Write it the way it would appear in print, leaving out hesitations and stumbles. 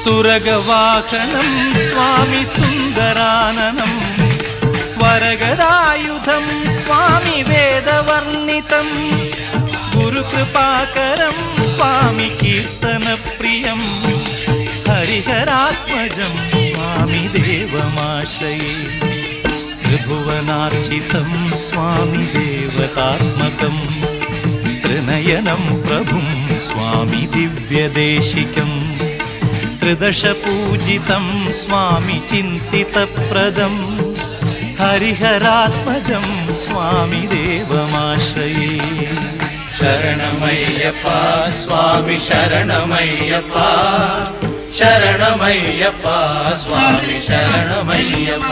തുരഗവാഹനം സ്വാമി സുന്ദരാനനം വരഗദായുധം സ്വാമി വേദവർണ്ണിതം ഗുരുകൃപാകരം സ്വാമി കീർത്തനപ്രിയം ഹരിഹരാത്മജം സ്വാമി ദേവമാശ്രയേ ത്രിഭുവനാർച്ചിതം സ്വാമി ദേവതാത്മകം ത്രിനയനം പ്രഭും സ്വാമി ദിവ്യദേശികം ത്രിദശപൂജിതം സ്വാമി ചിന്തിതപ്രദം ഹരിഹരാത്മജം സ്വാമി ദേവമാശ്രയേ ശരണമയ്യപ്പ സ്വാമി ശരണമയ്യപ്പ ശരണമയ്യപ്പ സ്വാമി ശരണമയ്യപ്പ